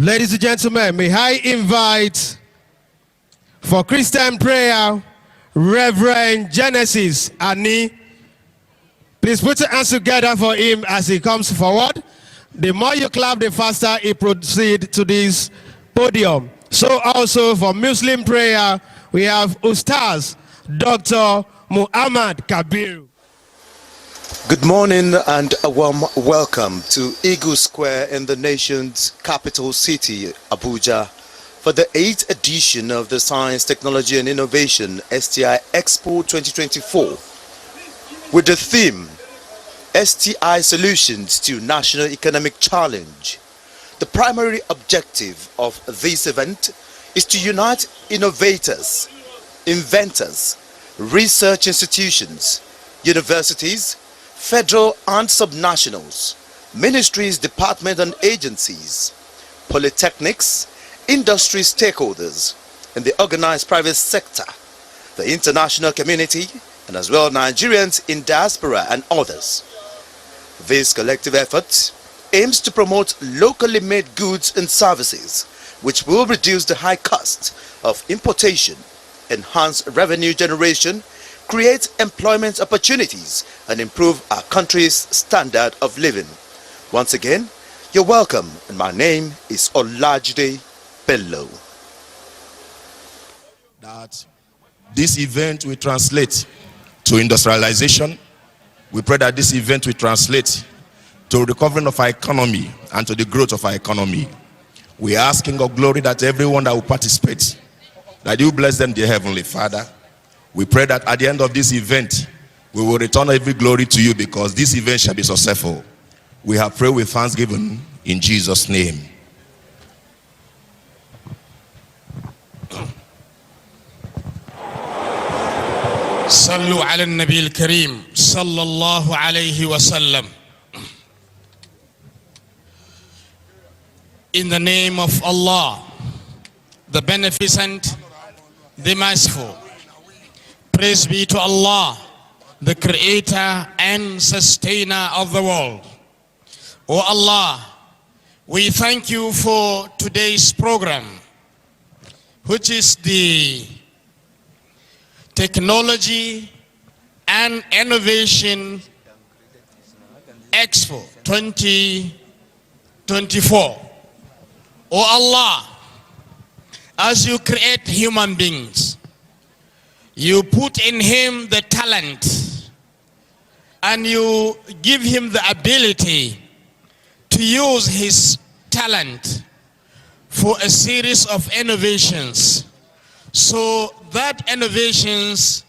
Ladies and gentlemen, may I invite for Christian prayer, Reverend Genesis Ani. Please put your hands together for him as he comes forward. The more you clap, the faster he proceeds to this podium. So also for Muslim prayer, we have Ustaz Dr. Muhammad Kabir. Good morning and a warm welcome to Eagle Square in the nation's capital city, Abuja, for the 8th edition of the Science, Technology and Innovation STI Expo 2024 with the theme STI Solutions to National Economic Challenge. The primary objective of this event is to unite innovators, inventors, research institutions, universities, federal and subnationals, ministries, departments and agencies, polytechnics, industry stakeholders, and the organized private sector, the international community, and as well Nigerians in diaspora and others. This collective effort aims to promote locally made goods and services, which will reduce the high cost of importation, enhance revenue generation, create employment opportunities, and improve our country's standard of living. Once again, you're welcome, and my name is Olajide Bello. That this event will translate to industrialization. We pray that this event will translate to recovery of our economy and to the growth of our economy. We are asking of glory that everyone that will participate, that you bless them, dear Heavenly Father. We pray that at the end of this event, we will return every glory to you because this event shall be successful. We have prayed with thanksgiving in Jesus' name. Sallu ala nabi al-kareem sallallahu alayhi wa sallam. In the name of Allah, the Beneficent, the Merciful. Praise be to Allah, the Creator and Sustainer of the world. Oh Allah, we thank you for today's program, which is the Technology and Innovation Expo 2024. Oh Allah, as you create human beings, you put in him the talent and you give him the ability to use his talent for a series of innovations, so that innovations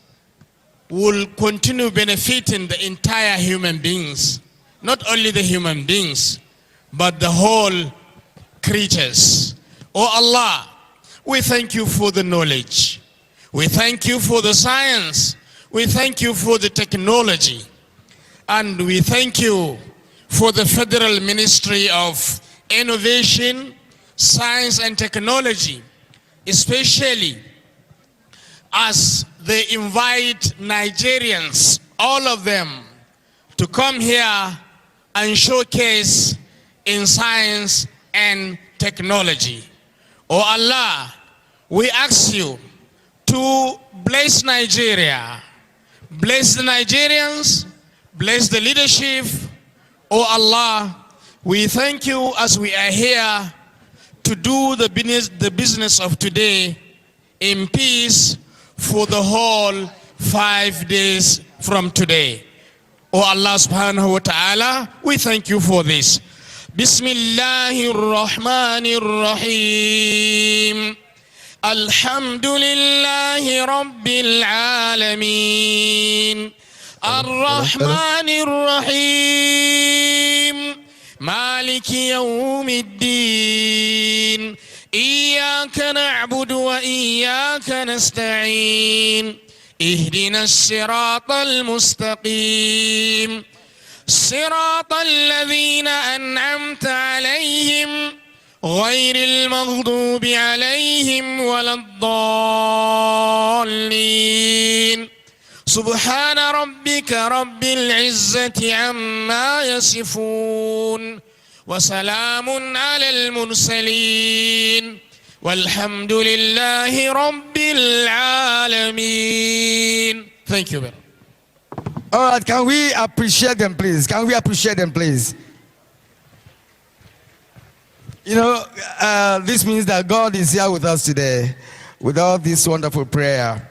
will continue benefiting the entire human beings, not only the human beings, but the whole creatures. Oh Allah, we thank you for the knowledge. We thank you for the science. We thank you for the technology. And we thank you for the Federal Ministry of Innovation, Science and Technology, especially as they invite Nigerians, all of them, to come here and showcase in science and technology. Oh Allah, we ask you to bless Nigeria, bless the Nigerians, bless the leadership. Oh Allah, we thank you as we are here to do the business of today in peace for the whole 5 days from today. Oh Allah subhanahu wa ta'ala, we thank you for this. Bismillahir Rahmanir Rahim. Alhamdulillahi Rabbil Alameen. Ar-Rahmanir Rahim. Maliki Yawmiddin. Iyyaka na'budu wa iyyaka nasta'in. Ihdina as-siratal mustaqim. صراط الذين أنعمت عليهم غير المغضوب عليهم ولا الضالين. سبحان ربك رب العزة عما يصفون وسلام على المرسلين والحمد لله رب العالمين. Thank you very much. All right, can we appreciate them, please? Can we appreciate them, please? You know, this means that God is here with us today with all this wonderful prayer.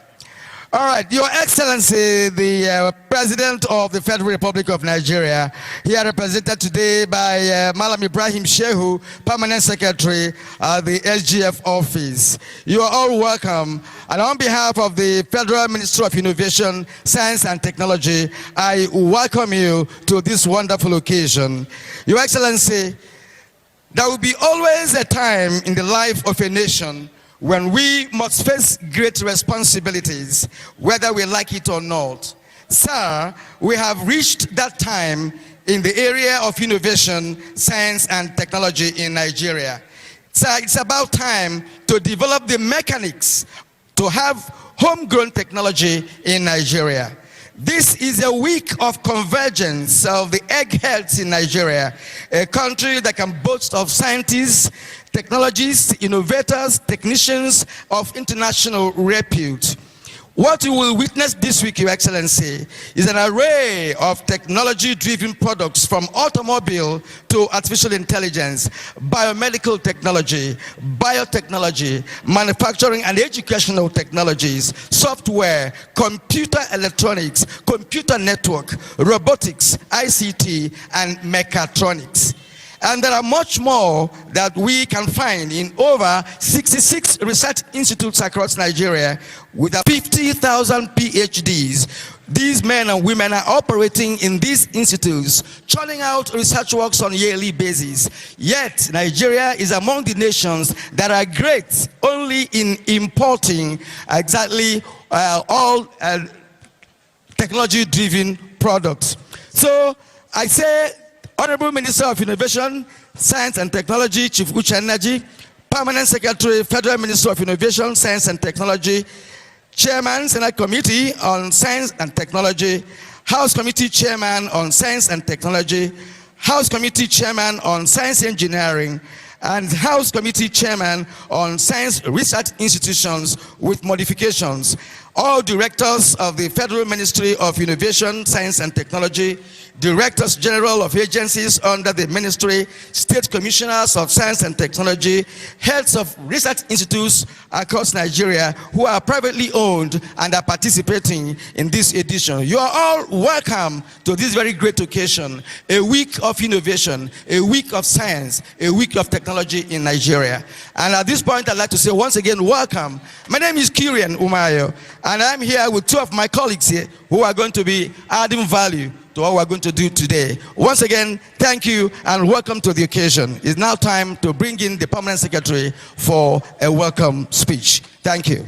All right, Your Excellency, the President of the Federal Republic of Nigeria, here represented today by Malam Ibrahim Shehu, Permanent Secretary at the SGF office. You are all welcome. And on behalf of the Federal Ministry of Innovation, Science and Technology, I welcome you to this wonderful occasion. Your Excellency, there will be always a time in the life of a nation when we must face great responsibilities, whether we like it or not. Sir, we have reached that time in the area of innovation, science, and technology in Nigeria. Sir, it's about time to develop the mechanics to have homegrown technology in Nigeria. This is a week of convergence of the eggheads in Nigeria, a country that can boast of scientists, technologists, innovators, technicians of international repute. What you will witness this week, Your Excellency, is an array of technology-driven products from automobile to artificial intelligence, biomedical technology, biotechnology, manufacturing and educational technologies, software, computer electronics, computer network, robotics, ICT, and mechatronics. And there are much more that we can find in over 66 research institutes across Nigeria with 50,000 PhDs. These men and women are operating in these institutes, churning out research works on a yearly basis. Yet, Nigeria is among the nations that are great only in importing exactly all technology-driven products. So, I say, Honorable Minister of Innovation, Science and Technology, Chief Uche Energy, Permanent Secretary, Federal Minister of Innovation, Science and Technology, Chairman, Senate Committee on Science and Technology, House Committee Chairman on Science and Technology, House Committee Chairman on Science Engineering, and House Committee Chairman on Science Research Institutions with modifications. All directors of the Federal Ministry of Innovation, Science and Technology, Directors General of agencies under the ministry, State Commissioners of Science and Technology, heads of research institutes across Nigeria who are privately owned and are participating in this edition. You are all welcome to this very great occasion, a week of innovation, a week of science, a week of technology in Nigeria. And at this point, I'd like to say once again, welcome. My name is Kirian Umayo, and I'm here with two of my colleagues here who are going to be adding value to what we're going to do today. Once again, thank you and welcome to the occasion. It's now time to bring in the Permanent Secretary for a welcome speech. Thank you.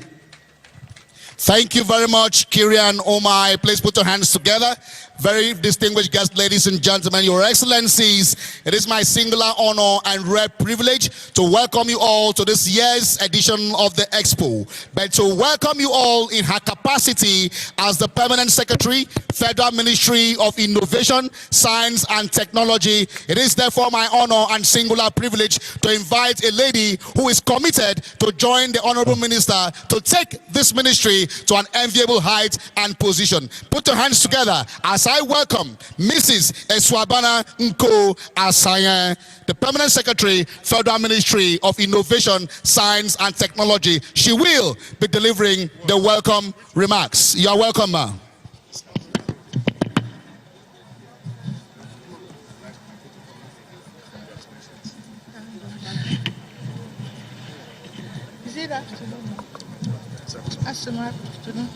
Thank you very much, Kirian Omai. Please put your hands together. Very distinguished guests, ladies and gentlemen, Your Excellencies, it is my singular honor and rare privilege to welcome you all to this year's edition of the Expo, but to welcome you all in her capacity as the Permanent Secretary, Federal Ministry of Innovation, Science and Technology. It is therefore my honor and singular privilege to invite a lady who is committed to join the Honorable Minister to take this ministry to an enviable height and position. Put your hands together as I welcome Mrs. Eswabana Nko Asayan, the Permanent Secretary, Federal Ministry of Innovation, Science and Technology. She will be delivering the welcome remarks. You are welcome, ma'am. Is it afternoon? Afternoon.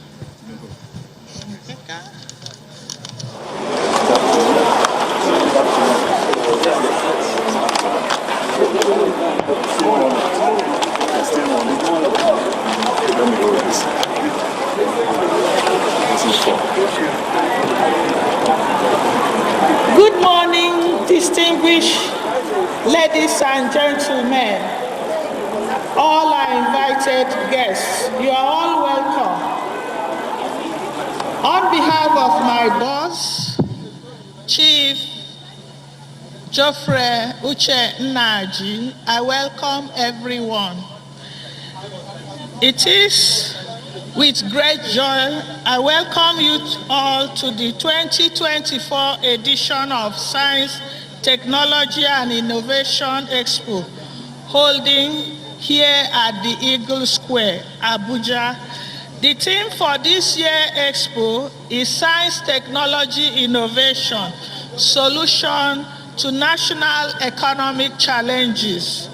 Good morning, distinguished ladies and gentlemen, all our invited guests. You are all welcome. On behalf of my boss, Chief Geoffrey Uche Nnaji, I welcome everyone. It is with great joy I welcome you all to the 2024 edition of Science, Technology and Innovation Expo, holding here at the Eagle Square, Abuja. The theme for this year's Expo is Science, Technology, Innovation, Solution to National Economic Challenges.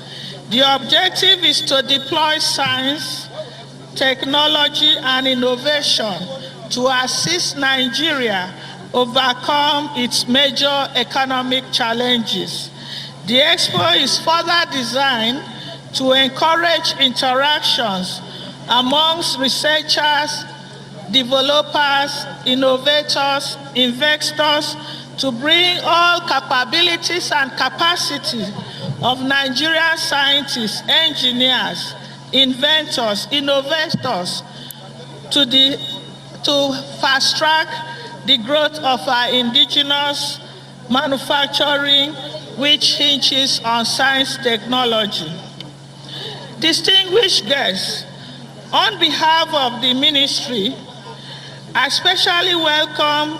The objective is to deploy science, technology, and innovation to assist Nigeria overcome its major economic challenges. The Expo is further designed to encourage interactions amongst researchers, developers, innovators, investors, to bring all capabilities and capacity of Nigerian scientists, engineers, inventors, innovators to fast track the growth of our indigenous manufacturing, which hinges on science technology. Distinguished guests, on behalf of the ministry, I especially welcome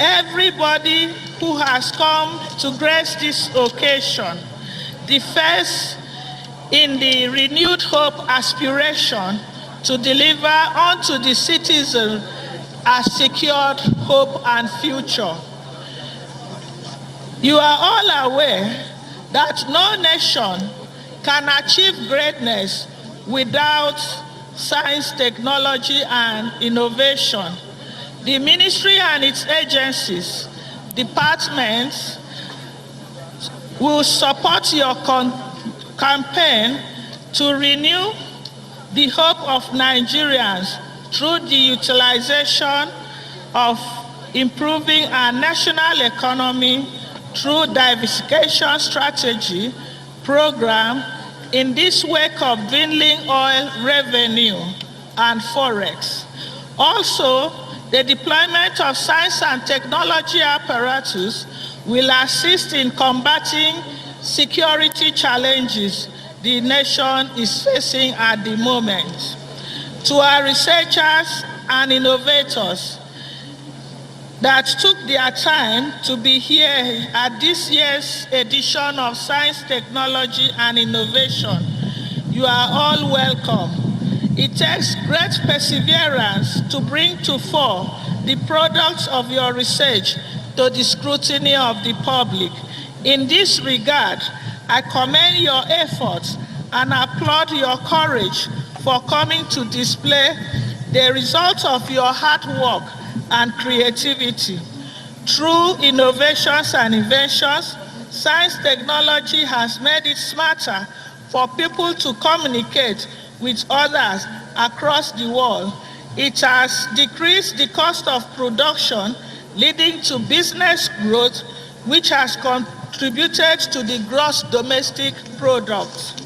everybody who has come to grace this occasion, the first in the renewed hope aspiration to deliver unto the citizen a secured hope and future. You are all aware that no nation can achieve greatness without science, technology, and innovation. The ministry and its agencies, departments, will support your campaign to renew the hope of Nigerians through the utilization of improving our national economy through diversification strategy program in this wake of dwindling oil revenue and forex. Also, the deployment of science and technology apparatus will assist in combating security challenges the nation is facing at the moment. To our researchers and innovators that took their time to be here at this year's edition of Science, Technology and Innovation, you are all welcome. It takes great perseverance to bring to fore the products of your research to the scrutiny of the public. In this regard, I commend your efforts and applaud your courage for coming to display the result of your hard work and creativity. Through innovations and inventions, science technology has made it smarter for people to communicate with others across the world. It has decreased the cost of production, leading to business growth, which has contributed to the gross domestic product.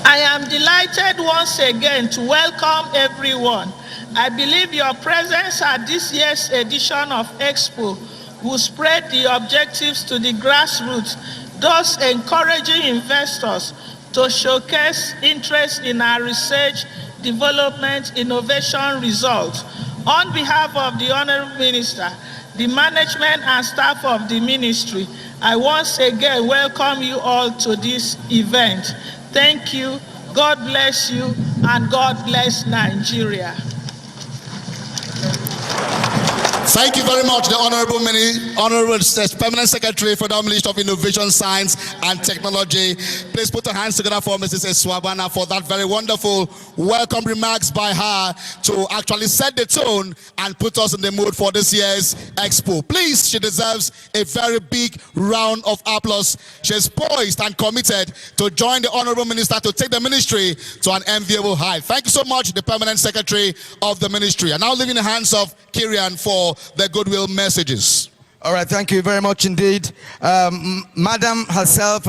I am delighted once again to welcome everyone. I believe your presence at this year's edition of Expo will spread the objectives to the grassroots, thus encouraging investors to showcase interest in our research, development, innovation results. On behalf of the Honorable Minister, the management and staff of the ministry, I once again welcome you all to this event. Thank you, God bless you, and God bless Nigeria. Thank you very much, the Honorable Permanent Secretary for the Ministry of Innovation, Science and Technology. Please put your hands together for Mrs. Eswabana for that very wonderful welcome remarks by her to actually set the tone and put us in the mood for this year's Expo. Please, she deserves a very big round of applause. She's poised and committed to join the Honorable Minister to take the ministry to an enviable height. Thank you so much, the Permanent Secretary of the Ministry. And now leaving the hands of Kirian for the goodwill messages. All right, thank you very much indeed. Madam herself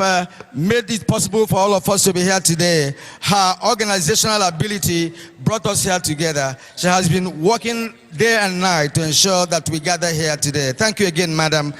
made it possible for all of us to be here today. Her organizational ability brought us here together. She has been working day and night to ensure that we gather here today. Thank you again, Madam,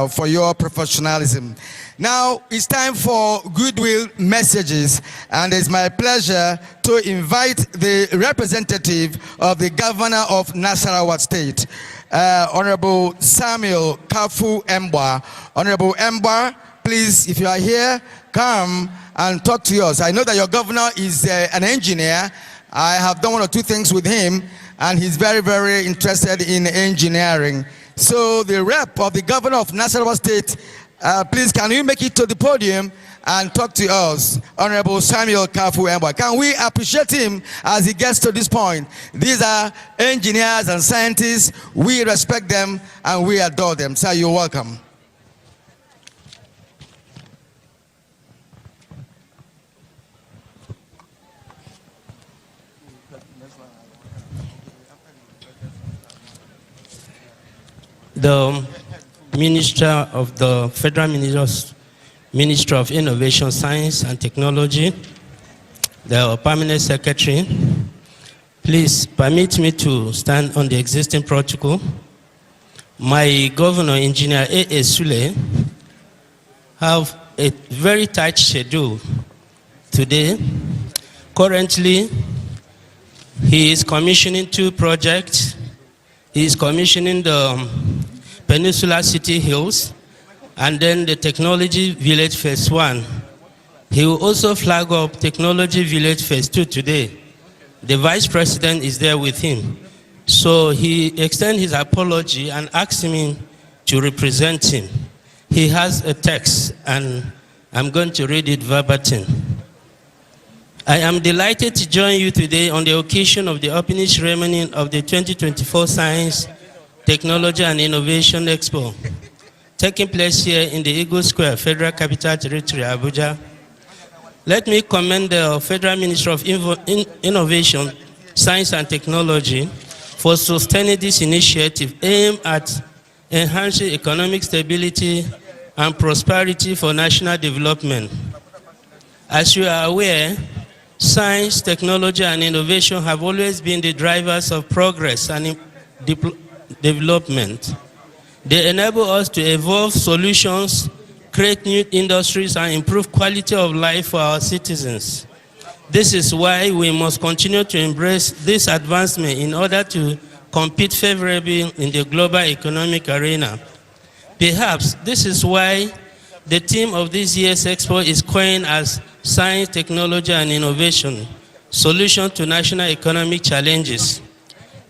for your professionalism. Now, it's time for goodwill messages, and it's my pleasure to invite the representative of the Governor of Nasarawa State, Honorable Samuel Kafu Emba. Honorable Emba, please, if you are here, come and talk to us. I know that your governor is an engineer. I have done one or two things with him, and he's very, very interested in engineering. So the rep of the governor of Nasarawa State, please, can you make it to the podium and talk to us, Honorable Samuel Kafu Emba? Can we appreciate him as he gets to this point? These are engineers and scientists. We respect them and we adore them. Sir, you're welcome. The Minister of the Federal Ministry of Innovation, Science and Technology, the Permanent Secretary, please permit me to stand on the existing protocol. My Governor, Engineer A.A. Sule, have a very tight schedule today. Currently, he is commissioning 2 projects. He is commissioning the Peninsula City Hills, and then the Technology Village Phase 1. He will also flag up Technology Village Phase 2 today. The Vice President is there with him. So he extends his apology and asks me to represent him. He has a text, and I'm going to read it verbatim. I am delighted to join you today on the occasion of the opening ceremony of the 2024 Science, Technology and Innovation Expo, taking place here in the Eagle Square, Federal Capital Territory, Abuja. Let me commend the Federal Ministry of Innovation, Science and Technology for sustaining this initiative aimed at enhancing economic stability and prosperity for national development. As you are aware, science, technology, and innovation have always been the drivers of progress and development. They enable us to evolve solutions, create new industries, and improve quality of life for our citizens. This is why we must continue to embrace this advancement in order to compete favorably in the global economic arena. Perhaps this is why the theme of this year's Expo is coined as Science, Technology, and Innovation, Solution to National Economic Challenges.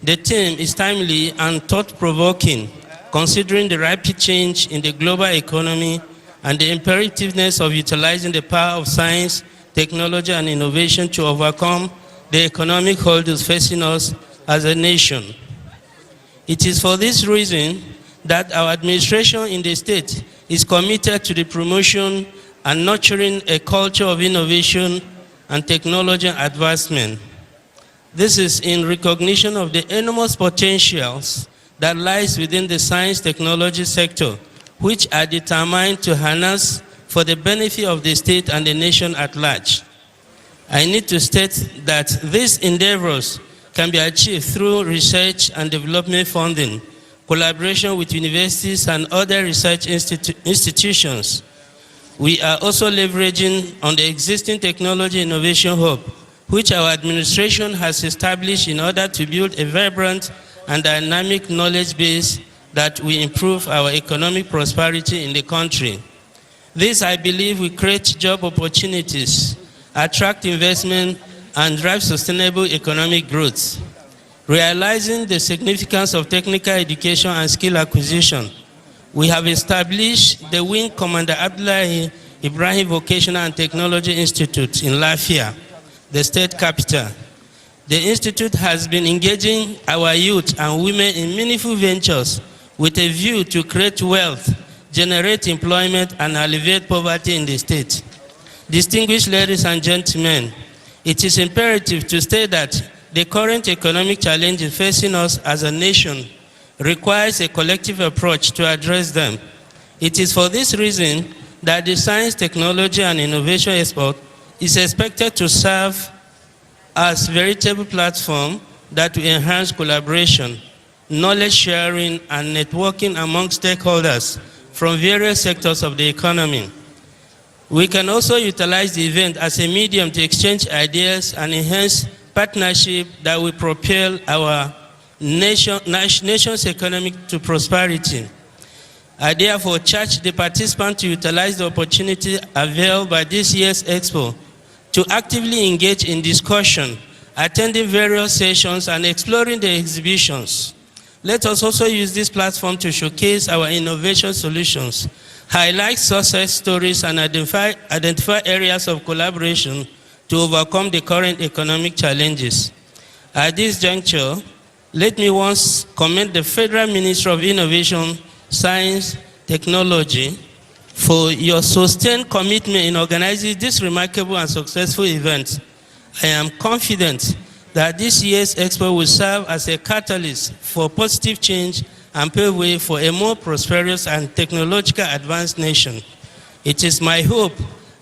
The theme is timely and thought-provoking, considering the rapid change in the global economy and the imperativeness of utilizing the power of science, technology, and innovation to overcome the economic hurdles facing us as a nation. It is for this reason that our administration in the state is committed to the promotion and nurturing a culture of innovation and technology advancement. This is in recognition of the enormous potentials that lies within the science technology sector, which are determined to harness for the benefit of the state and the nation at large. I need to state that these endeavors can be achieved through research and development funding, collaboration with universities and other research institutions. We are also leveraging on the existing technology innovation hub, which our administration has established in order to build a vibrant and dynamic knowledge base that will improve our economic prosperity in the country. This, I believe, will create job opportunities, attract investment, and drive sustainable economic growth. Realizing the significance of technical education and skill acquisition, we have established the Wing Commander Abdullahi Ibrahim Vocational and Technology Institute in Lafia, the state capital. The institute has been engaging our youth and women in meaningful ventures with a view to create wealth, generate employment, and alleviate poverty in the state. Distinguished ladies and gentlemen, it is imperative to state that the current economic challenges facing us as a nation requires a collective approach to address them. It is for this reason that the Science, Technology and Innovation Expo is expected to serve as a veritable platform that will enhance collaboration, knowledge sharing, and networking among stakeholders from various sectors of the economy. We can also utilize the event as a medium to exchange ideas and enhance partnership that will propel our nation's economy to prosperity. I therefore charge the participants to utilize the opportunity availed by this year's Expo to actively engage in discussion, attending various sessions and exploring the exhibitions. Let us also use this platform to showcase our innovation solutions, highlight success stories, and identify areas of collaboration to overcome the current economic challenges. At this juncture, let me once commend the Federal Ministry of Innovation, Science, Technology for your sustained commitment in organizing this remarkable and successful event. I am confident that this year's Expo will serve as a catalyst for positive change and pave way for a more prosperous and technologically advanced nation. It is my hope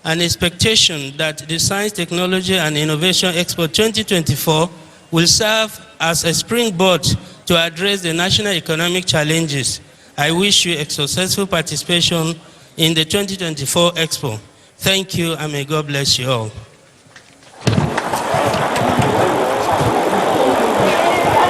and expectation that the Science, Technology and Innovation Expo 2024 will serve as a springboard to address the national economic challenges. I wish you a successful participation in the 2024 Expo. Thank you, and may God bless you all.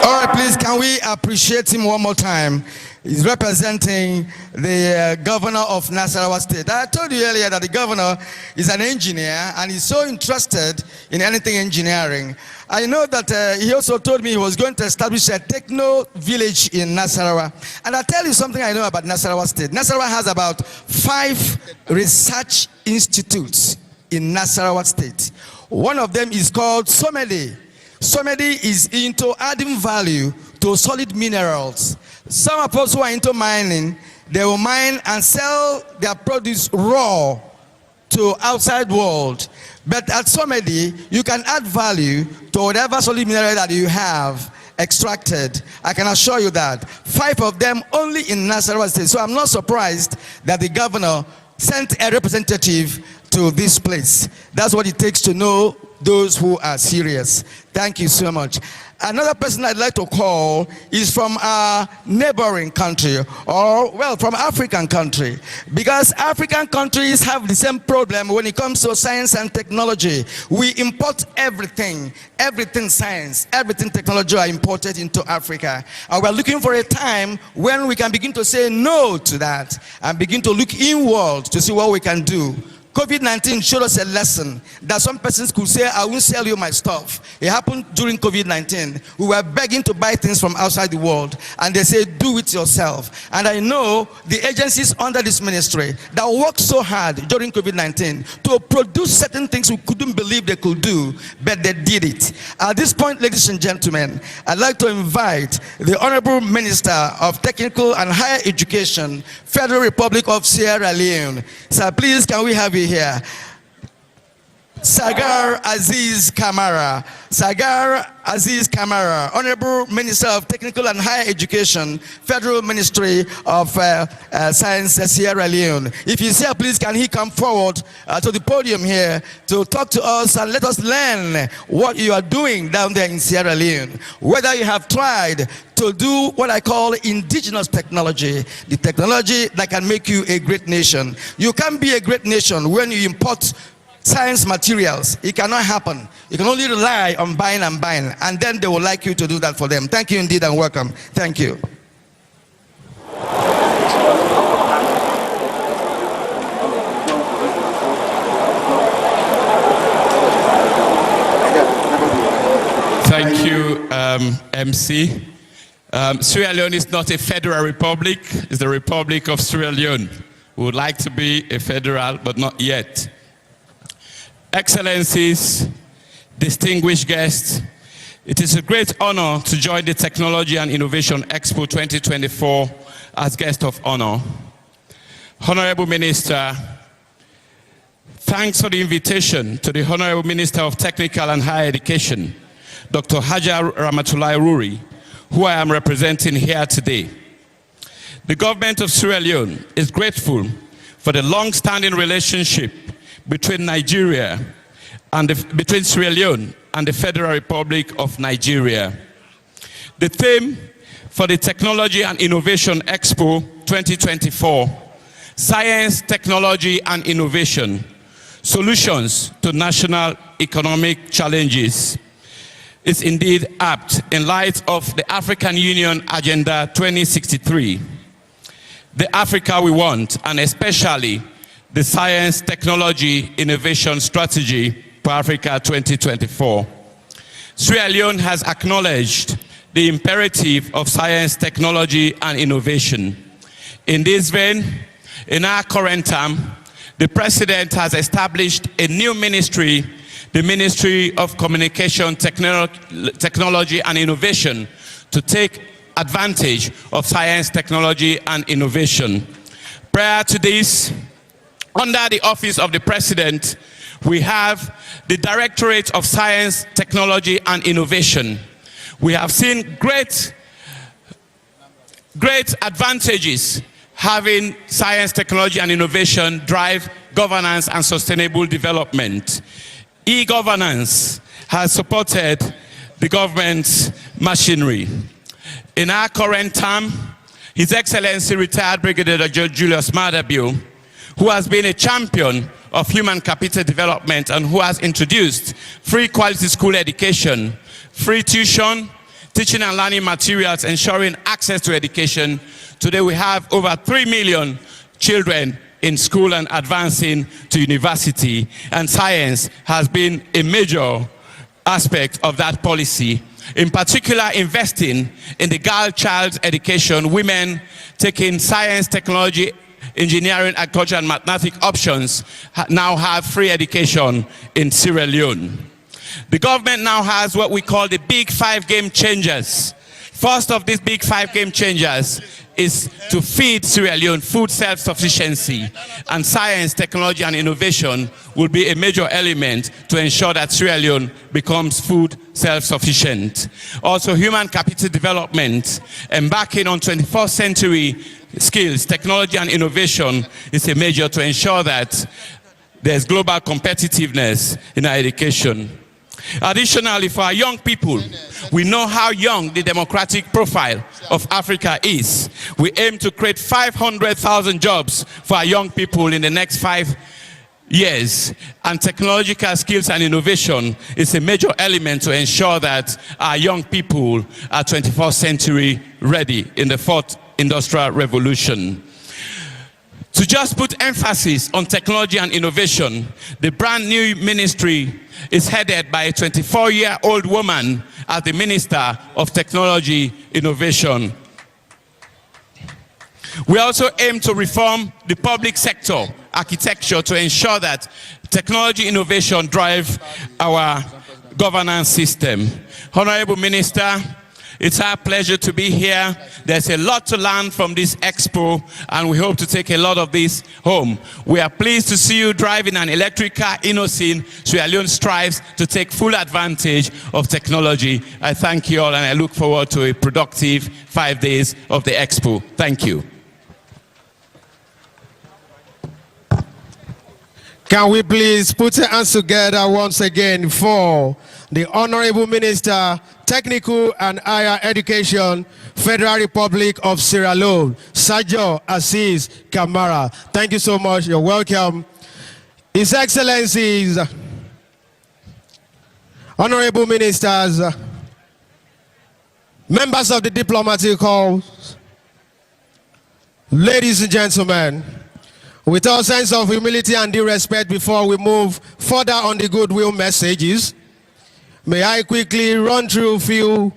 All right, please, can we appreciate him one more time? He's representing the governor of Nasarawa State. I told you earlier that the governor is an engineer and he's so interested in anything engineering. I know that he also told me he was going to establish a techno village in Nasarawa. And I'll tell you something I know about Nasarawa State. Nasarawa has about 5 research institutes in Nasarawa State. One of them is called Somedi. Somedi is into adding value to solid minerals. Some of us who are into mining, they will mine and sell their produce raw to outside world. But at Somedi, you can add value to whatever solid mineral that you have extracted. I can assure you that. 5 of them only in Nasarawa State. So I'm not surprised that the governor sent a representative to this place. That's what it takes to know those who are serious. Thank you so much. Another person I'd like to call is from our neighboring country, or well, from African country, because African countries have the same problem when it comes to science and technology. We import everything science, everything technology are imported into Africa. And we're looking for a time when we can begin to say no to that and begin to look inward to see what we can do. COVID-19 showed us a lesson that some persons could say, I won't sell you my stuff. It happened during COVID-19. We were begging to buy things from outside the world, and they say, do it yourself. And I know the agencies under this ministry that worked so hard during COVID-19 to produce certain things we couldn't believe they could do, but they did it. At this point, ladies and gentlemen, I'd like to invite the Honorable Minister of Technical and Higher Education, Federal Republic of Sierra Leone. Sir, please, can we have you here? Sagar Aziz Kamara. Sagar Aziz Kamara, Honorable Minister of Technical and Higher Education, Federal Ministry of Science, Sierra Leone. If he's here, please can he come forward to the podium here to talk to us and let us learn what you are doing down there in Sierra Leone. Whether you have tried to do what I call indigenous technology, the technology that can make you a great nation. You can't be a great nation when you import science materials. It cannot happen. You can only rely on buying, and then they will like you to do that for them. Thank you indeed and welcome. Thank you. Thank you, MC. Sierra Leone is not a federal republic. It's the Republic of Sierra Leone. We would like to be a federal, but not yet. Excellencies, distinguished guests, it is a great honor to join the Technology and Innovation Expo 2024 as guest of honor. Honorable Minister, thanks for the invitation to the Honorable Minister of Technical and Higher Education, Dr. Hajar Ramatulai Ruri, who I am representing here today. The government of Sierra Leone is grateful for the long-standing relationship between Nigeria and between Sierra Leone and the Federal Republic of Nigeria. The theme for the Technology and Innovation Expo 2024, Science, Technology and Innovation, Solutions to National Economic Challenges, is indeed apt in light of the African Union Agenda 2063, the Africa we want, and especially the Science, Technology, Innovation Strategy for Africa 2024. Sierra Leone has acknowledged the imperative of science, technology, and innovation. In this vein, in our current term, the President has established a new ministry, the Ministry of Communication, Technology, and Innovation, to take advantage of science, technology, and innovation. Prior to this, under the Office of the President, we have the Directorate of Science, Technology, and Innovation. We have seen great advantages having science, technology, and innovation drive governance and sustainable development. E-governance has supported the government's machinery. In our current term, His Excellency retired Brigadier General Julius Madabio, who has been a champion of human capital development and who has introduced free quality school education, free tuition, teaching and learning materials, ensuring access to education. Today we have over 3 million children in school and advancing to university, and science has been a major aspect of that policy. In particular, investing in the girl child education, women taking science, technology, engineering, agriculture, and mathematics options now have free education in Sierra Leone. The government now has what we call the Big 5 game changers. First of these Big 5 game changers is to feed Sierra Leone food self-sufficiency, and science, technology, and innovation will be a major element to ensure that Sierra Leone becomes food self-sufficient. Also, human capital development, embarking on 21st century skills, technology, and innovation is a major to ensure that there's global competitiveness in our education. Additionally, for our young people, we know how young the democratic profile of Africa is. We aim to create 500,000 jobs for our young people in the next 5 years. And technological skills and innovation is a major element to ensure that our young people are 21st century ready in the 4th industrial revolution. To just put emphasis on technology and innovation, the brand new ministry is headed by a 24-year-old woman as the Minister of Technology Innovation. We also aim to reform the public sector architecture to ensure that technology innovation drive our governance system. Honorable Minister, it's our pleasure to be here. There's a lot to learn from this expo, and we hope to take a lot of this home. We are pleased to see you driving an electric car, Innocent. Sierra Leone strives to take full advantage of technology. I thank you all, and I look forward to a productive 5 days of the expo. Thank you. Can we please put our hands together once again for the Honorable Minister, Technical and Higher Education, Federal Republic of Sierra Leone, Sajo Assis Kamara. Thank you so much. You're welcome. His Excellencies, Honorable Ministers, members of the diplomatic corps, ladies and gentlemen, with all sense of humility and due respect before we move further on the goodwill messages, may I quickly run through a few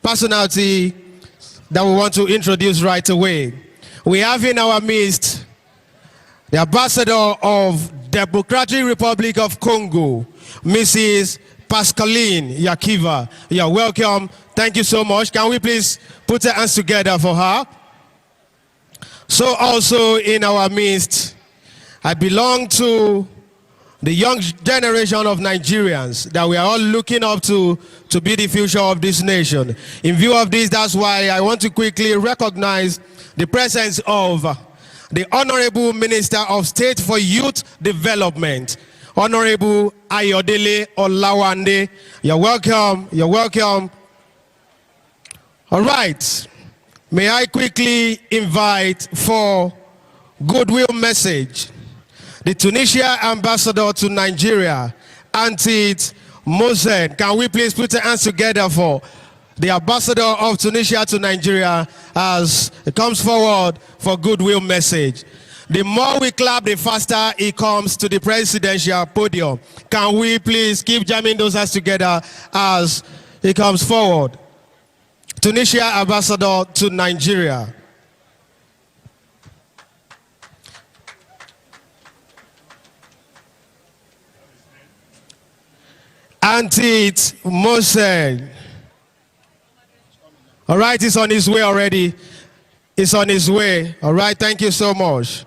personalities that we want to introduce right away. We have in our midst the Ambassador of Democratic Republic of Congo, Mrs. Pascaline Yakiva. You're welcome. Thank you so much. Can we please put our hands together for her? So also in our midst, I belong to the young generation of Nigerians that we are all looking up to be the future of this nation. In view of this, that's why I want to quickly recognize the presence of the Honorable Minister of State for Youth Development, Honorable Ayodele Olawande. You're welcome. You're welcome. All right. May I quickly invite for goodwill message the Tunisia ambassador to Nigeria, Antit Mosen. Can we please put our hands together for the ambassador of Tunisia to Nigeria as it comes forward for goodwill message? The more we clap, the faster it comes to the presidential podium. Can we please keep jamming those hands together as it comes forward? Tunisia ambassador to Nigeria. Antit Mosen. All right, it's on his way already. It's on his way. All right, thank you so much.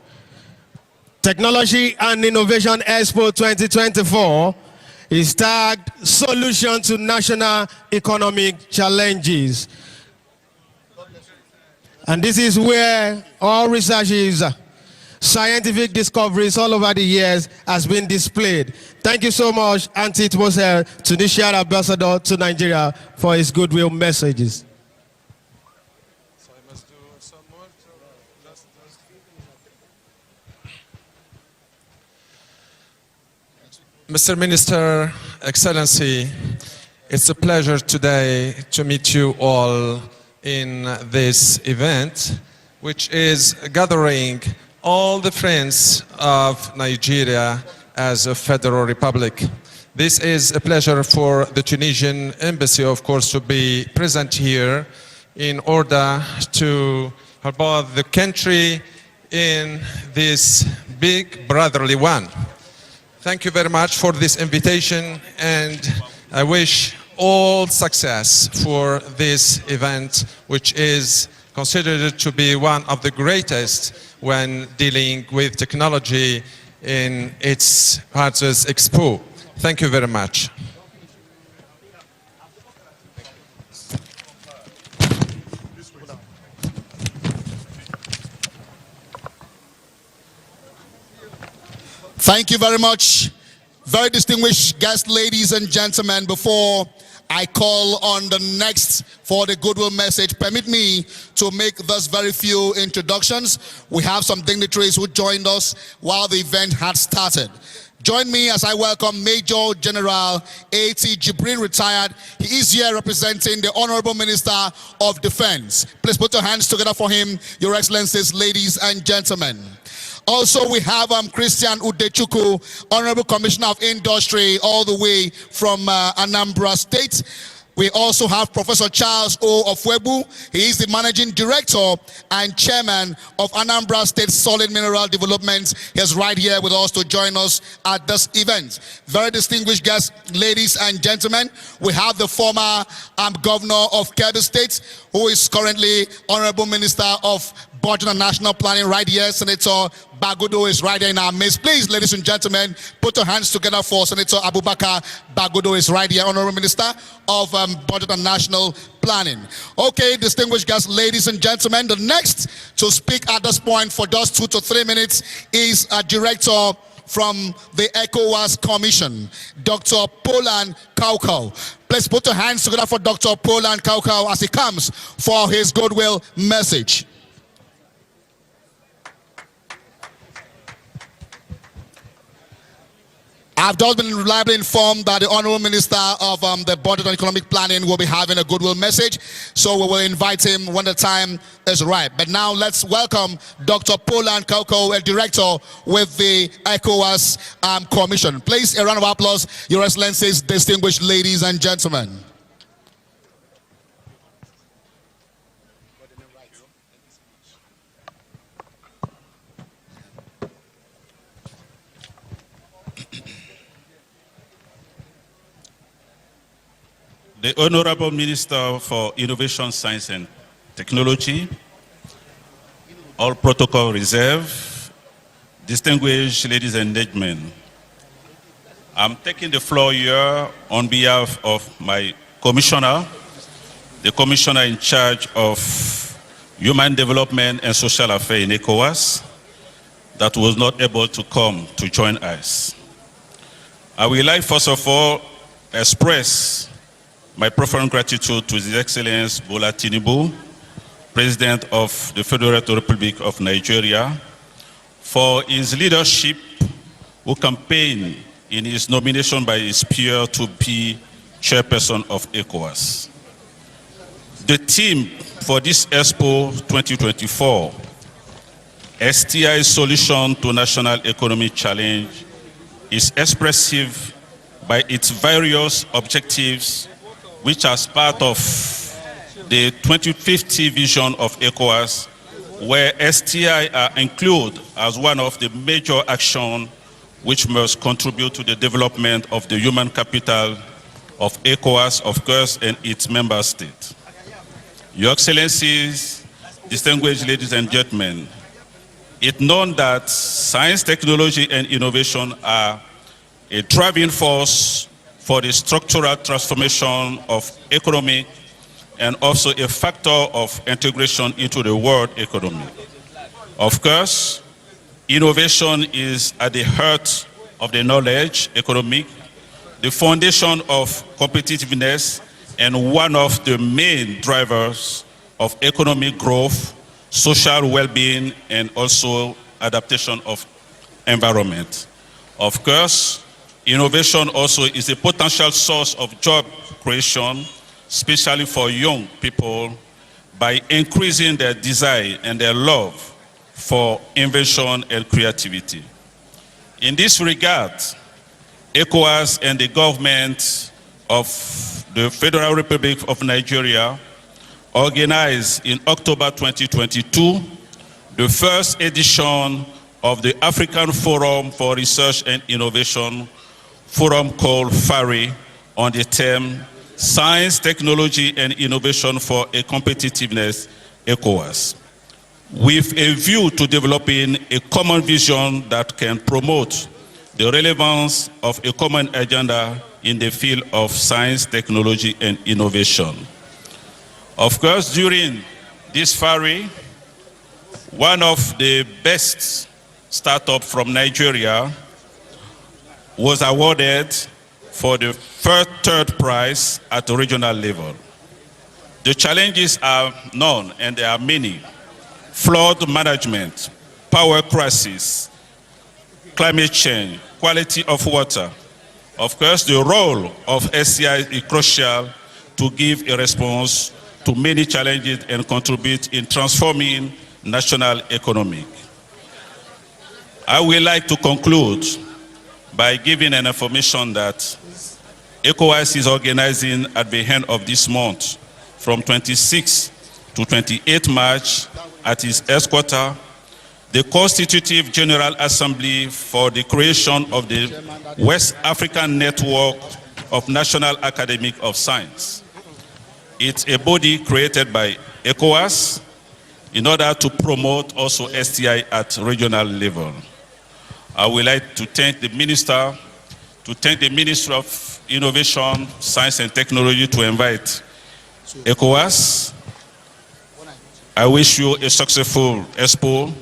Technology and Innovation Expo 2024 is tagged Solution to National Economic Challenges. And this is where all researches, scientific discoveries all over the years has been displayed. Thank you so much, Antit Mosen, Tunisia ambassador to Nigeria, for his goodwill messages. Mr. Minister, Excellency, it's a pleasure today to meet you all in this event, which is gathering all the friends of Nigeria as a federal republic. This is a pleasure for the Tunisian embassy, of course, to be present here in order to help the country in this big brotherly one. Thank you very much for this invitation, and I wish all success for this event, which is considered to be one of the greatest when dealing with technology in its largest Expo. Thank you very much. Thank you very much. Very distinguished guests, ladies and gentlemen. Before I call on the next for the goodwill message, permit me to make thus very few introductions. We have some dignitaries who joined us while the event had started. Join me as I welcome Major General A.T. Jibrin, retired. He is here representing the Honorable Minister of Defense. Please put your hands together for him, Your Excellencies, ladies and gentlemen. Also, we have Christian Udechukwu, Honorable Commissioner of Industry, all the way from Anambra State. We also have Professor Charles O. Ofwebu. He is the Managing Director and Chairman of Anambra State Solid Mineral Development. He is right here with us to join us at this event. Very distinguished guests, ladies and gentlemen. We have the former Governor of Kebbi State, who is currently Honorable Minister of Budget and National Planning right here. Senator Bagudo is right here in our midst. Please, ladies and gentlemen, put your hands together for Senator Abubakar Bagudo is right here, Honorable Minister of Budget and National Planning. Okay, distinguished guests, ladies and gentlemen, the next to speak at this point for just 2 to 3 minutes is a director from the ECOWAS Commission, Dr. Polan Kaukau. Please put your hands together for Dr. Polan Kaukau as he comes for his goodwill message. I've just been reliably informed that the Honorable Minister of the Budget and Economic Planning will be having a goodwill message, so we will invite him when the time is right. But now let's welcome Dr. Polan Kaukau, a director with the ECOWAS Commission. Please, a round of applause, Your Excellencies, distinguished ladies and gentlemen. The Honorable Minister for Innovation, Science and Technology, all protocol reserved, distinguished ladies and gentlemen, I'm taking the floor here on behalf of my commissioner, the commissioner in charge of Human Development and Social Affairs in ECOWAS, that was not able to come to join us. I would like, first of all, express my profound gratitude to His Excellency Bola Tinubu, President of the Federal Republic of Nigeria, for his leadership, who campaigned in his nomination by his peer to be chairperson of ECOWAS. The theme for this Expo 2024, STI Solution to National Economic Challenge, is expressive by its various objectives, which as part of the 2050 vision of ECOWAS, where STI are included as one of the major actions which must contribute to the development of the human capital of ECOWAS, of course, and its member states. Your Excellencies, distinguished ladies and gentlemen, it's known that science, technology, and innovation are a driving force for the structural transformation of economy and also a factor of integration into the world economy. Of course, innovation is at the heart of the knowledge economy, the foundation of competitiveness, and one of the main drivers of economic growth, social well-being, and also adaptation of environment. Of course, innovation also is a potential source of job creation, especially for young people, by increasing their desire and their love for invention and creativity. In this regard, ECOWAS and the government of the Federal Republic of Nigeria organized in October 2022 the first edition of the African Forum for Research and Innovation forum called FARI on the theme Science, Technology and Innovation for a Competitiveness ECOWAS, with a view to developing a common vision that can promote the relevance of a common agenda in the field of science, technology, and innovation. Of course, during this FARI, one of the best startups from Nigeria was awarded for the third prize at the regional level. The challenges are known and there are many: flood management, power crisis, climate change, quality of water. Of course, the role of SCI is crucial to give a response to many challenges and contribute in transforming national economy. I would like to conclude by giving an information that ECOWAS is organizing at the end of this month from 26 to 28 March at its headquarters the Constitutive General Assembly for the creation of the West African Network of National Academy of Science. It's a body created by ECOWAS in order to promote also STI at regional level. I would like to thank the Minister, Minister of Innovation, Science and Technology to invite ECOWAS. I wish you a successful Expo.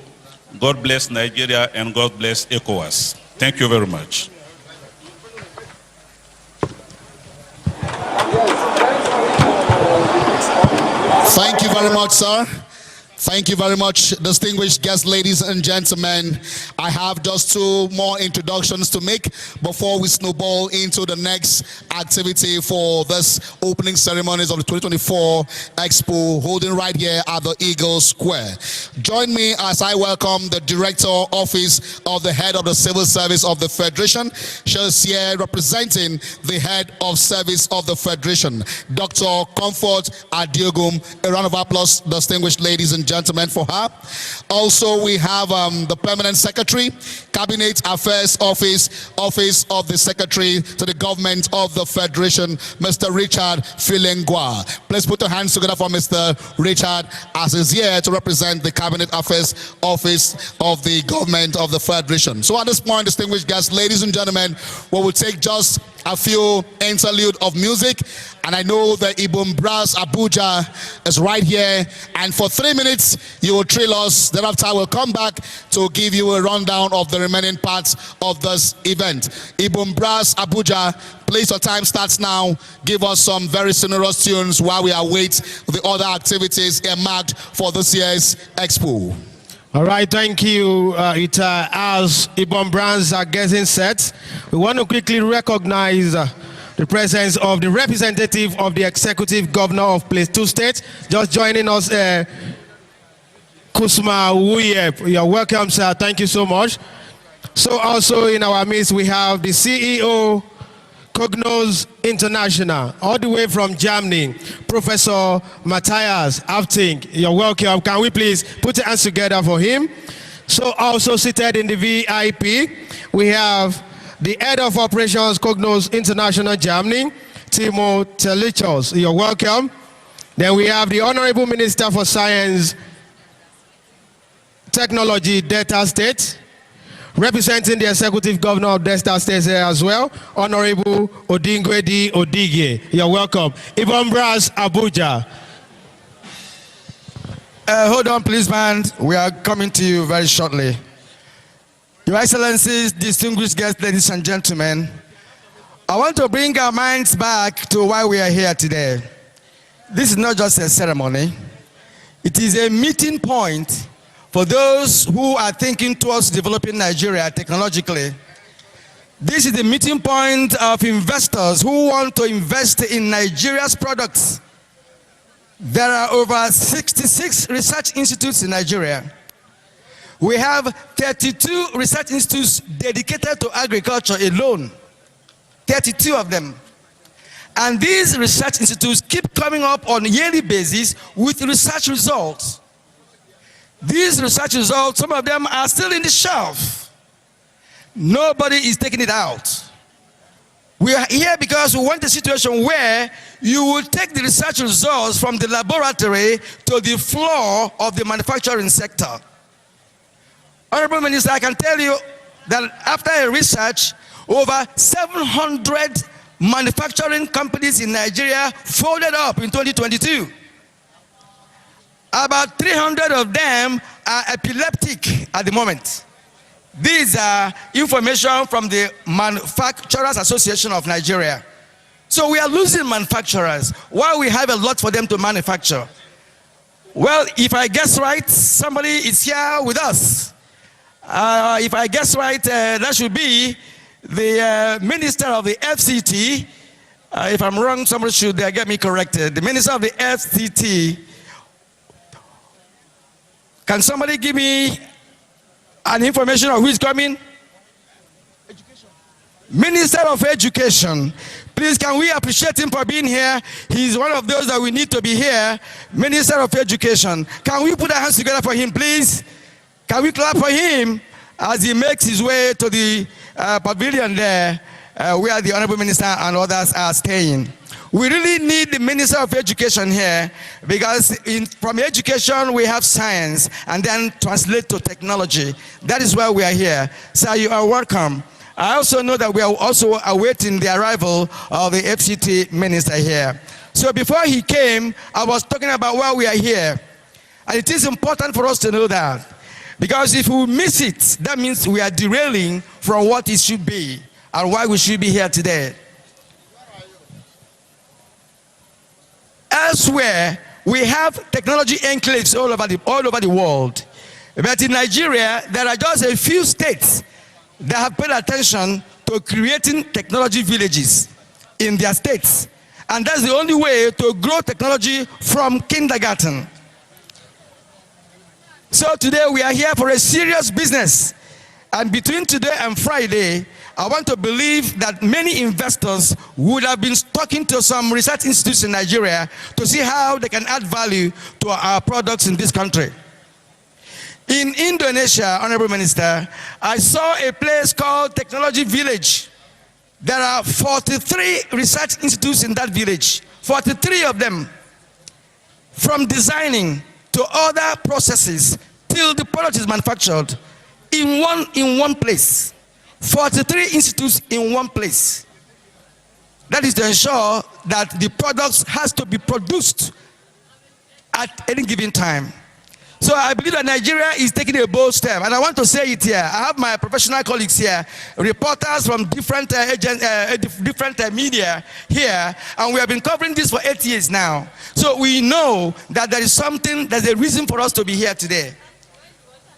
God bless Nigeria and God bless ECOWAS. Thank you very much. Thank you very much, sir. Thank you very much, distinguished guests, ladies and gentlemen. I have just two more introductions to make before we snowball into the next activity for this opening ceremonies of the 2024 Expo, holding right here at the Eagle Square. Join me as I welcome the Director Office of the Head of the Civil Service of the Federation. She's here representing the Head of Service of the Federation, Dr. Comfort Adiogum. A round of applause, distinguished ladies and gentlemen, for her. Also, we have the Permanent Secretary, Cabinet Affairs Office of the Secretary to the Government of the Federation, Mr. Richard Filengwa. Please put your hands together for Mr. Richard, as is here to represent the Cabinet Affairs Office of the Government of the Federation. So at this point, distinguished guests, ladies and gentlemen, we will take just a few interlude of music, and I know the Ibom Brass Abuja is right here, and for 3 minutes you will trill us. Thereafter we'll come back to give you a rundown of the remaining parts of this event. Ibom Brass Abuja, please, your time starts now. Give us some very sonorous tunes while we await the other activities earmarked for this year's Expo. All right, thank you, Ita. As Ibom Brands are getting set, we want to quickly recognize the presence of the representative of the executive governor of Plateau State. Just joining us, Kusma Wuye. You're welcome, sir. Thank you so much. So also in our midst, we have the CEO, Cognos International, all the way from Germany, Professor Matthias Afting. You're welcome. Can we please put your hands together for him? So also seated in the VIP, we have the Head of Operations, Cognos International Germany, Timo Telichos. You're welcome. Then we have the Honorable Minister for Science, Technology, Delta State, representing the Executive Governor of Delta State here as well, Honorable Odingwedi Odige. You're welcome. Ibom Brass, Abuja. Hold on, please, man. We are coming to you very shortly. Your Excellencies, distinguished guests, ladies and gentlemen, I want to bring our minds back to why we are here today. This is not just a ceremony. It is a meeting point for those who are thinking towards developing Nigeria technologically. This is the meeting point of investors who want to invest in Nigeria's products. There are over 66 research institutes in Nigeria. We have 32 research institutes dedicated to agriculture alone. 32 of them. And these research institutes keep coming up on a yearly basis with research results. These research results, some of them are still in the shelf. Nobody is taking it out. We are here because we want a situation where you will take the research results from the laboratory to the floor of the manufacturing sector. Honorable Minister, I can tell you that after a research, over 700 manufacturing companies in Nigeria folded up in 2022. About 300 of them are epileptic at the moment. These are information from the Manufacturers Association of Nigeria. So we are losing manufacturers while we have a lot for them to manufacture. Well, if I guess right, somebody is here with us. If I guess right, that should be the Minister of the FCT. If I'm wrong, somebody should get me corrected. The Minister of the FCT. Can somebody give me an information of who is coming? Education. Minister of Education. Please, can we appreciate him for being here? He's one of those that we need to be here. Minister of Education. Can we put our hands together for him, please? Can we clap for him as he makes his way to the pavilion there where the Honorable Minister and others are staying? We really need the Minister of Education here because from education we have science and then translate to technology. That is why we are here. Sir, you are welcome. I also know that we are also awaiting the arrival of the FCT Minister here. So before he came, I was talking about why we are here. And it is important for us to know that. Because if we miss it, that means we are derailing from what it should be and why we should be here today. Elsewhere, we have technology enclaves all over the world. But in Nigeria, there are just a few states that have paid attention to creating technology villages in their states. And that's the only way to grow technology from kindergarten. So today we are here for a serious business. And between today and Friday, I want to believe that many investors would have been talking to some research institutes in Nigeria to see how they can add value to our products in this country. In Indonesia, Honorable Minister, I saw a place called Technology Village. There are 43 research institutes in that village, 43 of them, from designing to other processes till the product is manufactured in one place. 43 institutes in one place. That is to ensure that the products has to be produced at any given time. So I believe that Nigeria is taking a bold step, and I want to say it here. I have my professional colleagues here, reporters from different media here, and we have been covering this for 8 years now. So we know that there is something, there's a reason for us to be here today.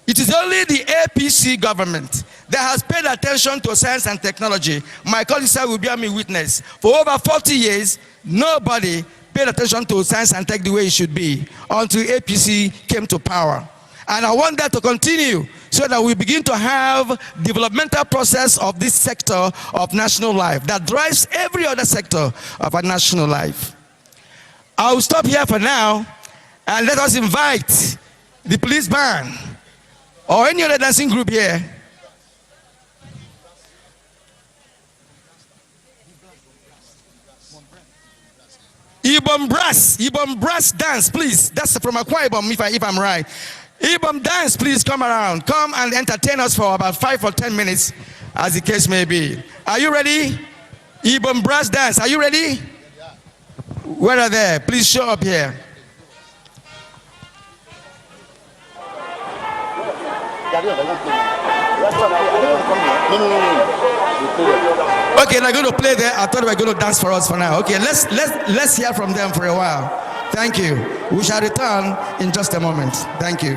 It is only the APC government that has paid attention to science and technology. My colleagues will bear me witness. For over 40 years, nobody paid attention to science and tech the way it should be until APC came to power. And I want that to continue so that we begin to have developmental process of this sector of national life that drives every other sector of our national life. I will stop here for now and let us invite the police band or any other dancing group here. Ibom brass dance, please. That's from Akwa Ibom, if I'm right. Ibom dance, please come around. Come and entertain us for about 5 or 10 minutes, as the case may be. Are you ready? Ibom brass dance, are you ready? Where are they? Please show up here. Okay, they're going to play there. I thought they were going to dance for us for now. Okay, let's hear from them for a while. Thank you. We shall return in just a moment. Thank you.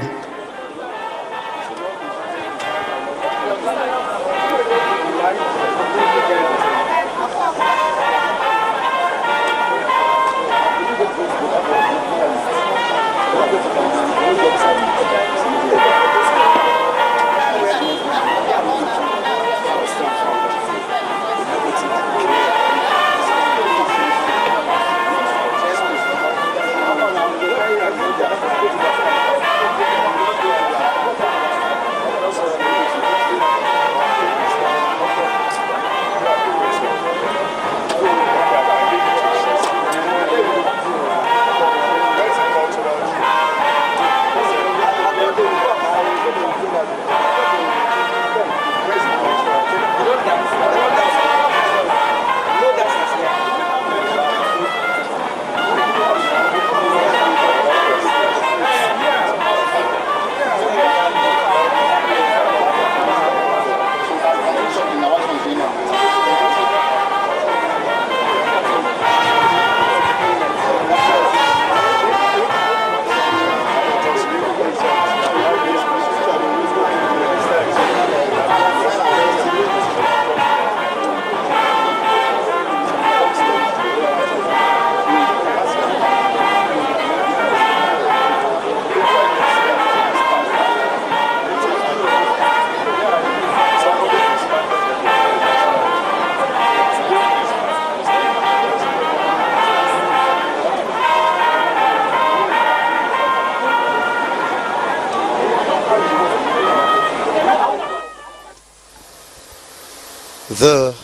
The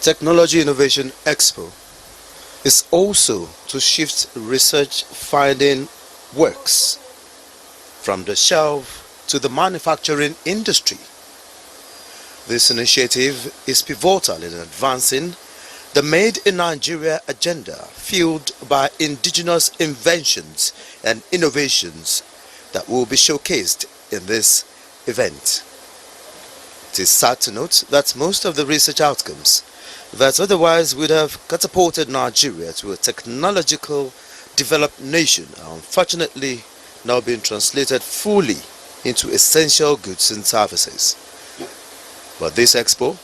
Technology Innovation Expo is also to shift research finding works from the shelf to the manufacturing industry. This initiative is pivotal in advancing the Made in Nigeria agenda fueled by indigenous inventions and innovations that will be showcased in this event. It is sad to note that most of the research outcomes that otherwise would have catapulted Nigeria to a technological developed nation are unfortunately now being translated fully into essential goods and services. But this expo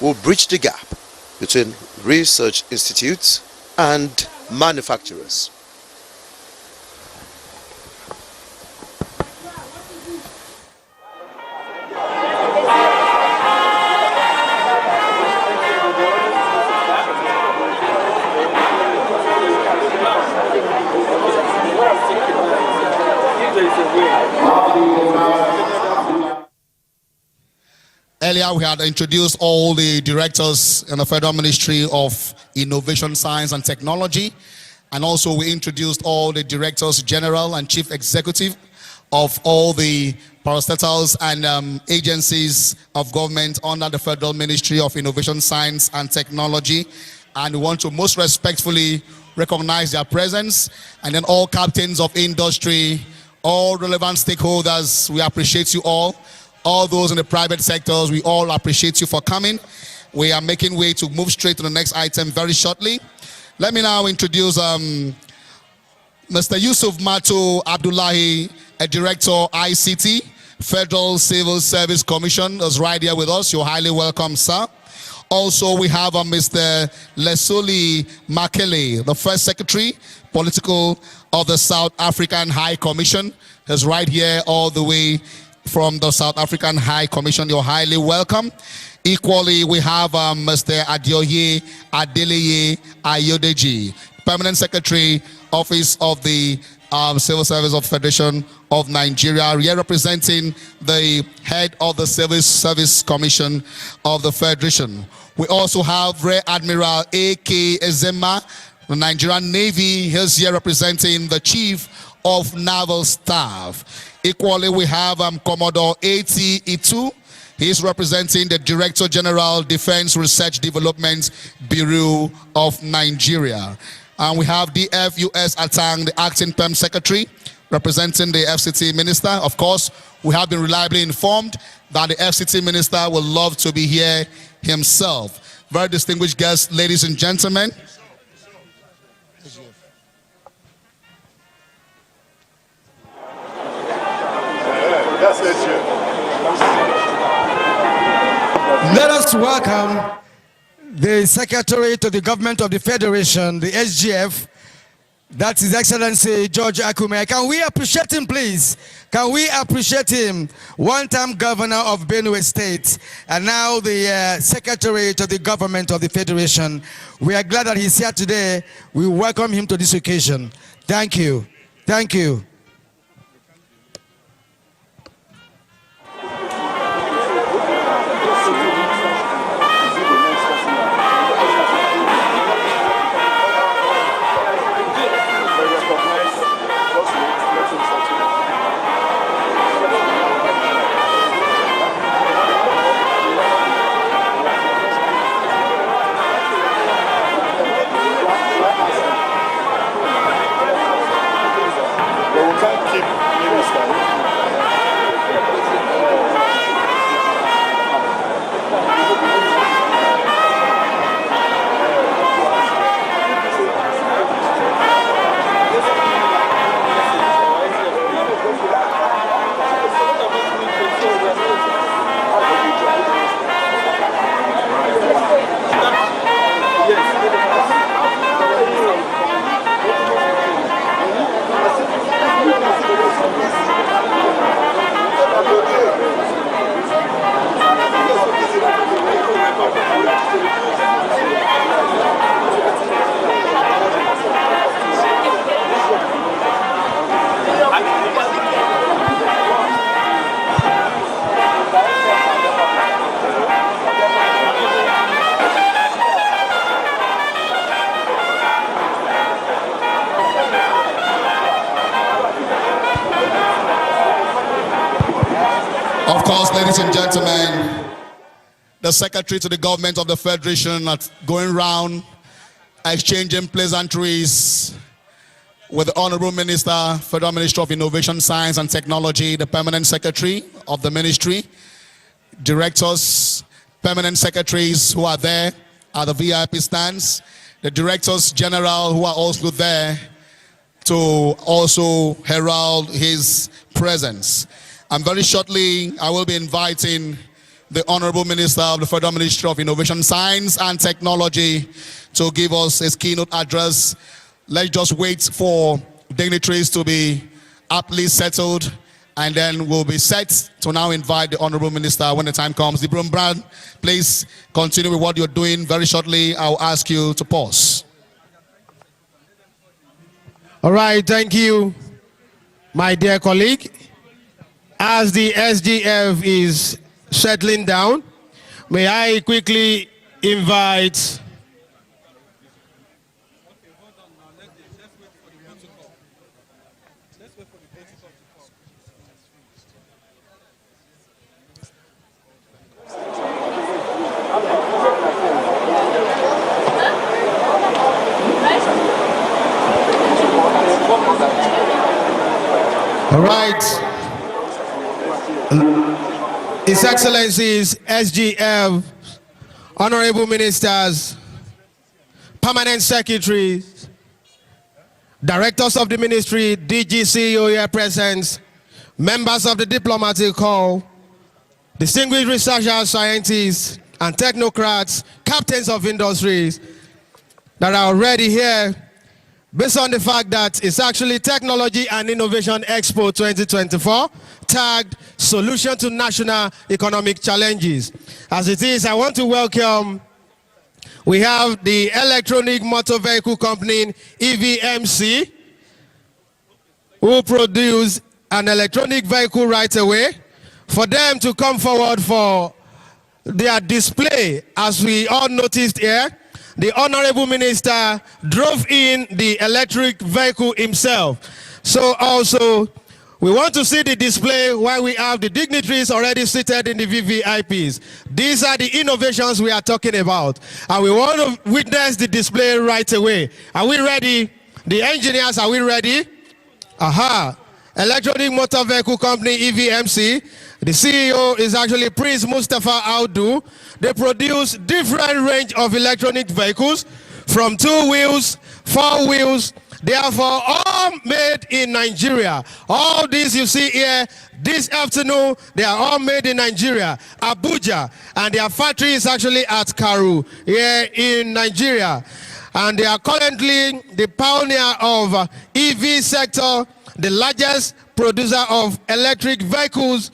will bridge the gap between research institutes and manufacturers. earlier we had introduced all the directors in the Federal Ministry of Innovation, Science and Technology. And also we introduced all the directors general and chief executive of all the parastatals and agencies of government under the Federal Ministry of Innovation, Science and Technology. And we want to most respectfully recognize their presence. And then all captains of industry, all relevant stakeholders, we appreciate you all. All those in the private sectors, we all appreciate you for coming. We are making way to move straight to the next item very shortly. Let me now introduce Mr. Yusuf Mato Abdullahi, a director ICT, Federal Civil Service Commission, is right here with us. You're highly welcome, sir. Also, we have Mr. Lesoli Makele, the first secretary, political of the South African High Commission, is right here all the way from the South African High Commission. You're highly welcome. Equally, we have Mr. Adioye Adeleye Ayodeji, Permanent Secretary, Office of the Civil Service of Federation of Nigeria, here representing the head of the Civil Service Commission of the Federation. We also have Rear Admiral A.K. Ezema, the Nigerian Navy. He's here representing the Chief of Naval Staff. Equally, we have Commodore A.T. Itu. He's representing the Director General, Defense Research Development Bureau of Nigeria. And we have DF.US Atang, the Acting Perm Secretary, representing the FCT Minister. Of course, we have been reliably informed that the FCT Minister will love to be here himself. Very distinguished guests, ladies and gentlemen. Let us welcome the Secretary to the Government of the Federation, the SGF, that's His Excellency George Akume. Can we appreciate him, please? Can we appreciate him? One-time Governor of Benue State, and now the Secretary to the Government of the Federation. We are glad that he's here today. We welcome him to this occasion. Thank you. Thank you. Of course, ladies and gentlemen, the Secretary to the Government of the Federation are going round, exchanging pleasantries with the Honorable Minister, Federal Ministry of Innovation, Science and Technology, the Permanent Secretary of the Ministry, Directors, Permanent Secretaries who are there at the VIP stands, the Directors General who are also there to also herald his presence. And very shortly, I will be inviting the Honorable Minister of the Federal Ministry of Innovation, Science and Technology to give us his keynote address. Let's just wait for dignitaries to be aptly settled, and then we'll be set to now invite the Honorable Minister when the time comes. The Broom Brand, please continue with what you're doing. Very shortly, I'll ask you to pause. All right, thank you, my dear colleague. As the SGF is settling down, May I quickly invite all right. His Excellencies, SGF, Honorable Ministers, Permanent Secretaries, Directors of the Ministry, DG, CEO here present, members of the Diplomatic Corps, distinguished researchers, scientists, and technocrats, captains of industries that are already here, based on the fact that it's actually Technology and Innovation Expo 2024, tagged Solution to National Economic Challenges. As it is, I want to welcome, we have the Electronic Motor Vehicle Company, EVMC, who produce an electronic vehicle right away, for them to come forward for their display. As we all noticed here, the Honorable Minister drove in the electric vehicle himself. So also, we want to see the display while we have the dignitaries already seated in the VVIPs. These are the innovations we are talking about. And we want to witness the display right away. Are we ready? The engineers, are we ready? Aha. Electronic Motor Vehicle Company, EVMC. The CEO is actually Prince Mustafa Audu. They produce different range of electronic vehicles from 2 wheels, 4 wheels. They are for all made in Nigeria. All these you see here this afternoon, they are all made in Nigeria, Abuja, and their factory is actually at Karu here in Nigeria. And they are currently the pioneer of EV sector, the largest producer of electric vehicles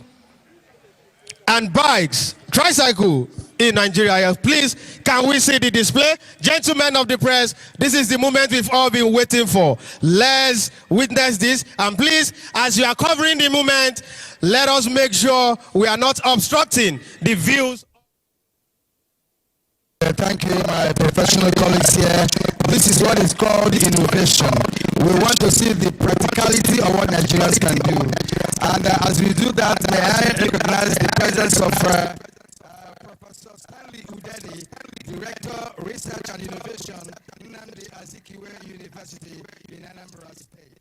and bikes, tricycle in Nigeria. Please, can we see the display? Gentlemen of the press, this is the moment we've all been waiting for. Let's witness this. And please, as you are covering the moment, let us make sure we are not obstructing the views. Thank you, my professional colleagues here. This is what is called innovation. We want to see the practicality of what Nigerians can do. And as we do that, may I recognize the presence of Professor Stanley Udeni, Director, Research and Innovation, Nnamdi Azikiwe University in Anambra State.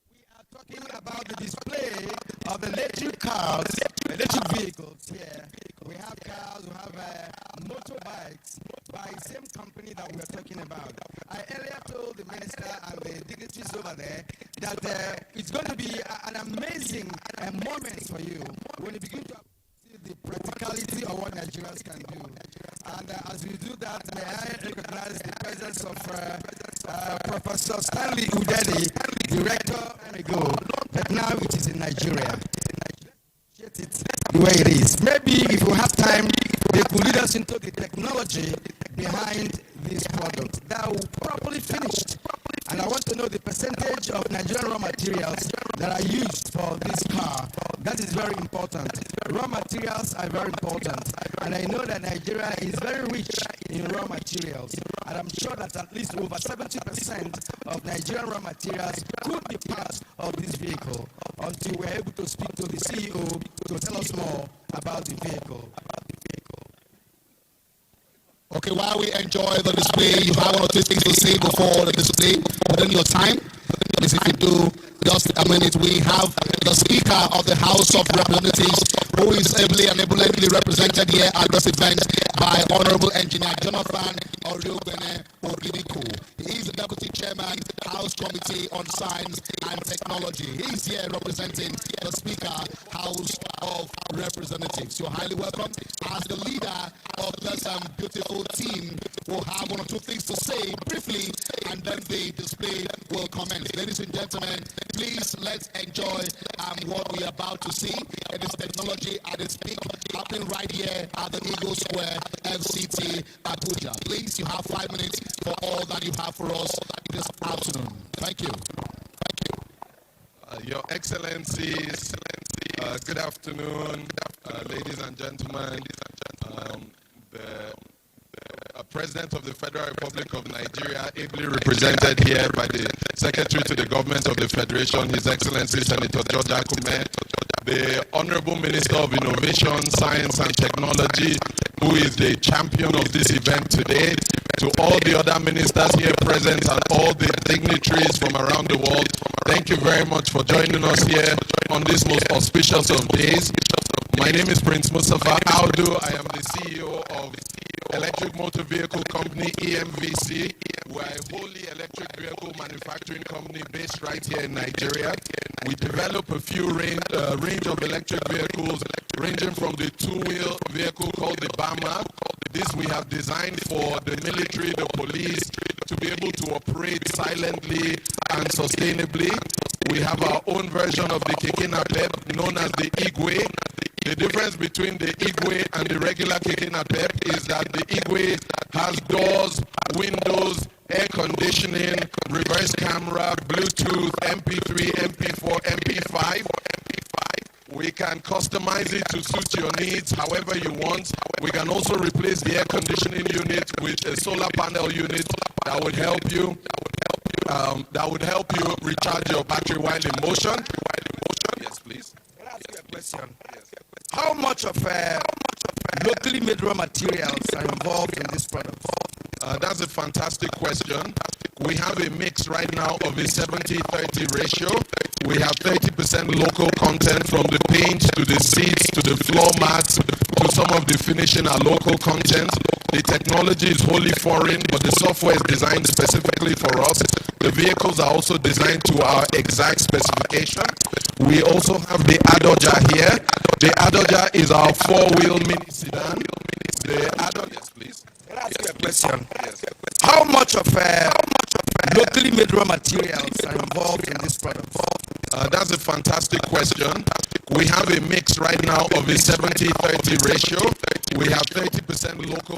We are talking about the display of electric cars, electric vehicles here. We have cars, we have motorbikes by the same company that we are talking about. I earlier told the minister and the dignitaries over there that it's going to be an amazing moment for you when you begin to see the practicality of what Nigerians can do. And as we do that, may I recognize the presence of Professor Stanley Udeni, Director, but now it is in Nigeria. It the way it is. Maybe if we have time, they could lead us into the technology behind this product that will properly finished. And I want to know the percentage of Nigerian raw materials that are used for this car. That is very important. Raw materials are very important. And I know that Nigeria is very rich in raw materials. And I'm sure that at least over 70% of Nigerian raw materials could be part of this vehicle until we're able to speak to the CEO to tell us more about the vehicle. Okay, while we enjoy the display, you have one or two things to say before the display within your time. Please, if you do, just a minute. We have the Speaker of the House of Representatives, who is ably and abundantly represented here at this event by Honorable Engineer Jonathan Oriobene Ogidiku. He is the Deputy Chairman, House Committee on Science and Technology. He is here representing the Speaker, House of Representatives. You're highly welcome. As the leader of this beautiful team, will have one or two things to say briefly, and then the display will commence. Ladies and gentlemen, please let's enjoy what we are about to see. It is technology at its peak, happening right here at the Eagle Square, FCT, Abuja. Please, you have 5 minutes for all that you have for us this afternoon. Thank you. Your Excellencies, good afternoon, ladies and gentlemen. President of the Federal Republic of Nigeria, ably represented here by the Secretary to the Government of the Federation, His Excellency Senator George Akume, the Honorable Minister of Innovation, Science and Technology, who is the champion of this event today, to all the other ministers here present and all the dignitaries from around the world, thank you very much for joining us here on this most auspicious of days. My name is Prince Mustafa Audu. I am the CEO of Electric Motor Vehicle Company, EMVC. We're a wholly electric vehicle manufacturing company based right here in Nigeria. We develop a few range of electric vehicles, ranging from the two-wheel vehicle called the Bama. This we have designed for the military, the police, to be able to operate silently and sustainably. We have our own version of the Keke Napep, known as the Igwe. The difference between the Igwe and the regular Keke Napep is that the Igwe has doors, windows, air conditioning, reverse camera, Bluetooth, MP3, MP4, MP5. We can customize it to suit your needs however you want. We can also replace the air conditioning unit with a solar panel unit that would help you recharge your battery while in motion. Yes, please. Can I ask you a question? How much of locally made raw materials are involved in this product? That's a fantastic question. We have a mix right now of a 70-30 ratio. We have 30% local content, from the paint to the seats to the floor mats to some of the finishing are local content. The technology is wholly foreign, but the software is designed specifically for us. The vehicles are also designed to our exact specification. We also have the Abuja here. The Abuja is our four-wheel mini sedan. The Abuja, yes, please. Can I ask you a question? How much of locally made raw materials are involved in this product? That's a fantastic question. We have a mix right now of a 70-30 ratio. We have 30% local